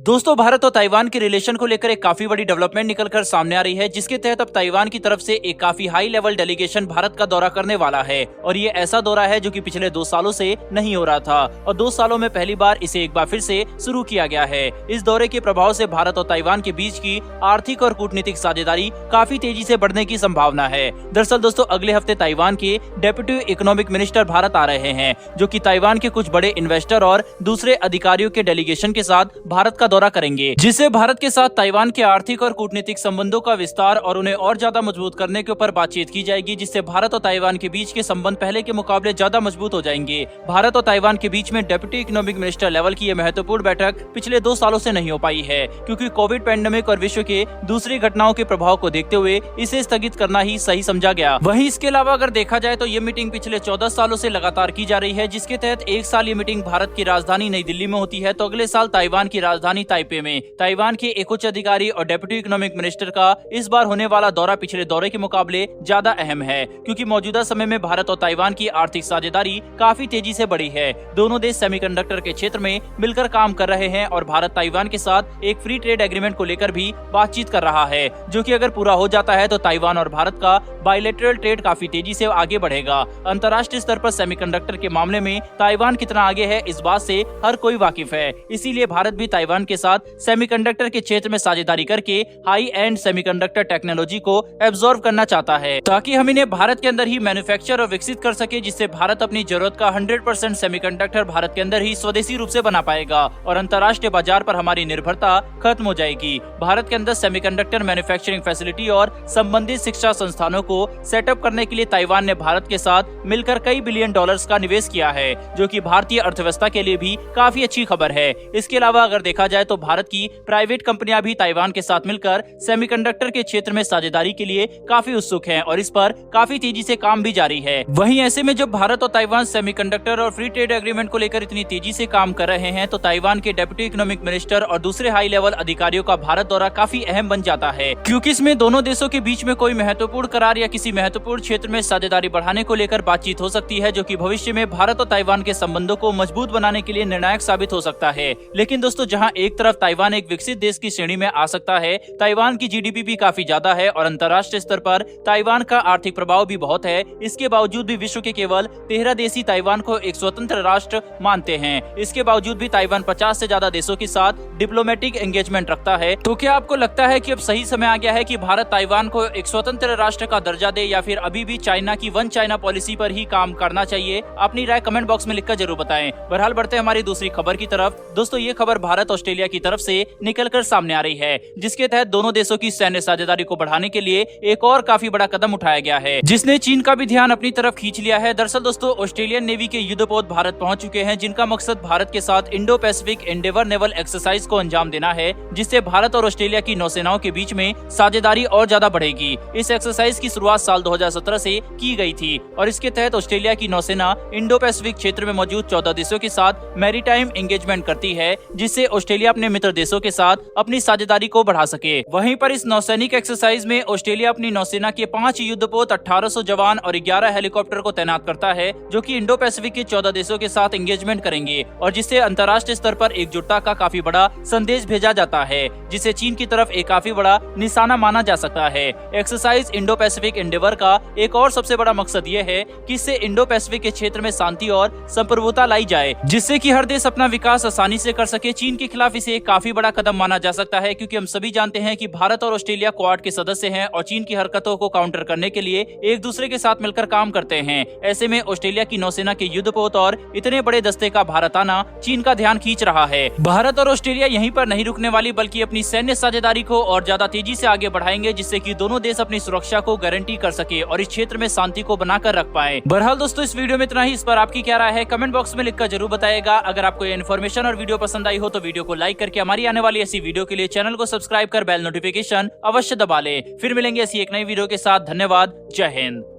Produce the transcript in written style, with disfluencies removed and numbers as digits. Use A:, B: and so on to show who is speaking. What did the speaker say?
A: दोस्तों, भारत और ताइवान के रिलेशन को लेकर एक काफी बड़ी डेवलपमेंट निकलकर सामने आ रही है, जिसके तहत अब ताइवान की तरफ से एक काफी हाई लेवल डेलीगेशन भारत का दौरा करने वाला है। और ये ऐसा दौरा है जो कि पिछले 2 सालों से नहीं हो रहा था और 2 सालों में पहली बार इसे एक बार फिर से शुरू किया गया है। इस दौरे के प्रभाव से भारत और ताइवान के बीच की आर्थिक और कूटनीतिक साझेदारी काफी तेजी से बढ़ने की संभावना है। दरअसल दोस्तों, अगले हफ्ते ताइवान के डेप्यूटी इकोनॉमिक मिनिस्टर भारत आ रहे हैं, जो कि ताइवान के कुछ बड़े इन्वेस्टर और दूसरे अधिकारियों के डेलीगेशन के साथ भारत का दौरा करेंगे, जिससे भारत के साथ ताइवान के आर्थिक और कूटनीतिक संबंधों का विस्तार और उन्हें और ज्यादा मजबूत करने के ऊपर बातचीत की जाएगी, जिससे भारत और ताइवान के बीच के संबंध पहले के मुकाबले ज्यादा मजबूत हो जाएंगे। भारत और ताइवान के बीच में डेप्यूटी इकोनॉमिक मिनिस्टर लेवल की यह महत्वपूर्ण बैठक पिछले 2 सालों से नहीं हो पाई है, क्योंकि कोविड पैंडेमिक और विश्व के दूसरी घटनाओं के प्रभाव को देखते हुए इसे स्थगित करना ही सही समझा गया। वहीं इसके अलावा अगर देखा जाए तो ये मीटिंग पिछले 14 सालों से लगातार की जा रही है, जिसके तहत एक साल ये मीटिंग भारत की राजधानी नई दिल्ली में होती है, तो अगले साल ताइवान की राजधानी ताइपे में। ताइवान के एक उच्च अधिकारी और डेप्यूटी इकोनॉमिक मिनिस्टर का इस बार होने वाला दौरा पिछले दौरे के मुकाबले ज्यादा अहम है, क्योंकि मौजूदा समय में भारत और ताइवान की आर्थिक साझेदारी काफी तेजी से बढ़ी है। दोनों देश सेमीकंडक्टर के क्षेत्र में मिलकर काम कर रहे हैं और भारत ताइवान के साथ एक फ्री ट्रेड एग्रीमेंट को लेकर भी बातचीत कर रहा है, जो कि अगर पूरा हो जाता है तो ताइवान और भारत का बायलैटरल ट्रेड काफी तेजी से आगे बढ़ेगा। अंतर्राष्ट्रीय स्तर पर सेमीकंडक्टर के मामले में ताइवान कितना आगे है, इस बात से हर कोई वाकिफ है। इसीलिए भारत भी ताइवान के साथ सेमीकंडक्टर के क्षेत्र में साझेदारी करके हाई एंड सेमीकंडक्टर टेक्नोलॉजी को एब्जॉर्ब करना चाहता है, ताकि हम इन्हें भारत के अंदर ही मैन्युफैक्चर और विकसित कर सके, जिससे भारत अपनी जरूरत का 100% सेमीकंडक्टर भारत के अंदर ही स्वदेशी रूप से बना पाएगा और अंतर्राष्ट्रीय बाजार पर हमारी निर्भरता खत्म हो जाएगी। भारत के अंदर सेमीकंडक्टर मैन्युफैक्चरिंग फैसिलिटी और संबंधित शिक्षा संस्थानों को सेटअप करने के लिए ताइवान ने भारत के साथ मिलकर कई बिलियन डॉलर्स का निवेश किया है, जो कि भारतीय अर्थव्यवस्था के लिए भी काफी अच्छी खबर है। इसके अलावा अगर देखा जाए तो भारत की प्राइवेट कंपनियां भी ताइवान के साथ मिलकर सेमीकंडक्टर के क्षेत्र में साझेदारी के लिए काफी उत्सुक हैं और इस पर काफी तेजी से काम भी जारी है। वहीं ऐसे में जब भारत और ताइवान सेमीकंडक्टर और फ्री ट्रेड एग्रीमेंट को लेकर इतनी तेजी से काम कर रहे हैं, तो ताइवान के डेप्यूटी इकोनॉमिक मिनिस्टर और दूसरे हाई लेवल अधिकारियों का भारत दौरा काफी अहम बन जाता है, क्योंकि इसमें दोनों देशों के बीच में कोई महत्वपूर्ण करार या किसी महत्वपूर्ण क्षेत्र में साझेदारी बढ़ाने को लेकर बातचीत हो सकती है, जो कि भविष्य में भारत और ताइवान के संबंधों को मजबूत बनाने के लिए निर्णायक साबित हो सकता है। लेकिन दोस्तों, जहां एक तरफ ताइवान एक विकसित देश की श्रेणी में आ सकता है, ताइवान की जीडीपी भी काफी ज्यादा है और अंतर्राष्ट्रीय स्तर पर ताइवान का आर्थिक प्रभाव भी बहुत है, इसके बावजूद भी विश्व के केवल 13 देश ही ताइवान को एक स्वतंत्र राष्ट्र मानते हैं। इसके बावजूद भी ताइवान 50 से ज्यादा देशों के साथ डिप्लोमेटिक एंगेजमेंट रखता है। तो क्या आपको लगता है कि अब सही समय आ गया है कि भारत ताइवान को एक स्वतंत्र राष्ट्र का दर्जा दे, या फिर अभी भी चाइना की वन चाइना पॉलिसी पर ही काम करना चाहिए? अपनी राय कमेंट बॉक्स में लिखकर जरूर बताएं। बहरहाल बढ़ते हैं हमारी दूसरी खबर की तरफ। दोस्तों, ये खबर भारत ऑस्ट्रेलिया की तरफ से निकलकर सामने आ रही है, जिसके तहत दोनों देशों की सैन्य साझेदारी को बढ़ाने के लिए एक और काफी बड़ा कदम उठाया गया है, जिसने चीन का भी ध्यान अपनी तरफ खींच लिया है। दरअसल दोस्तों, ऑस्ट्रेलियन नेवी के युद्धपोत भारत पहुंच चुके हैं, जिनका मकसद भारत के साथ Indo Pacific Endeavour naval exercise को अंजाम देना है, जिससे भारत और ऑस्ट्रेलिया की नौसेनाओं के बीच में साझेदारी और ज्यादा बढ़ेगी। इस एक्सरसाइज की शुरुआत साल 2017 से की गई थी और इसके तहत ऑस्ट्रेलिया की नौसेना इंडो पैसिफिक क्षेत्र में मौजूद 14 देशों के साथ मैरीटाइम एंगेजमेंट करती है, जिससे ऑस्ट्रेलिया अपने मित्र देशों के साथ अपनी साझेदारी को बढ़ा सके। वहीं पर इस नौसैनिक एक्सरसाइज में ऑस्ट्रेलिया अपनी नौसेना के 5 युद्धपोत, 1800 जवान और 11 हेलीकॉप्टर को तैनात करता है, जो कि इंडो पैसिफिक के 14 देशों के साथ एंगेजमेंट करेंगे और जिससे अंतर्राष्ट्रीय स्तर पर एकजुटता का काफी बड़ा संदेश भेजा जाता है, जिसे चीन की तरफ एक काफी बड़ा निशाना माना जा सकता है। एक्सरसाइज इंडो पैसिफिक एंडेवर का एक और सबसे बड़ा मकसद ये है कि इससे इंडो पैसिफिक के क्षेत्र में शांति और संप्रभुता लाई जाए, जिससे कि हर देश अपना विकास आसानी से कर सके। चीन के खिलाफ इसे एक काफी बड़ा कदम माना जा सकता है, क्योंकि हम सभी जानते हैं कि भारत और ऑस्ट्रेलिया क्वाड के सदस्य हैं और चीन की हरकतों को काउंटर करने के लिए एक दूसरे के साथ मिलकर काम करते हैं। ऐसे में ऑस्ट्रेलिया की नौसेना के युद्धपोत और इतने बड़े दस्ते का भारत आना चीन का ध्यान खींच रहा है। भारत और ऑस्ट्रेलिया यहीं पर नहीं रुकने वाली, बल्कि अपनी सैन्य साझेदारी को और ज्यादा तेजी से आगे बढ़ाएंगे, जिससे कि दोनों देश अपनी सुरक्षा को गारंटी कर सके और इस क्षेत्र में शांति को बनाकर रख पाए। बहरहाल दोस्तों, इस वीडियो में इतना ही। इस पर आपकी क्या राय है, कमेंट बॉक्स में लिखकर जरूर बताएगा। अगर आपको ये इन्फॉर्मेशन और वीडियो पसंद आई हो तो वीडियो को लाइक करके हमारी आने वाली ऐसी वीडियो के लिए चैनल को सब्सक्राइब कर बेल नोटिफिकेशन अवश्य दबा ले। फिर मिलेंगे ऐसी एक नई वीडियो के साथ। धन्यवाद। जय हिंद।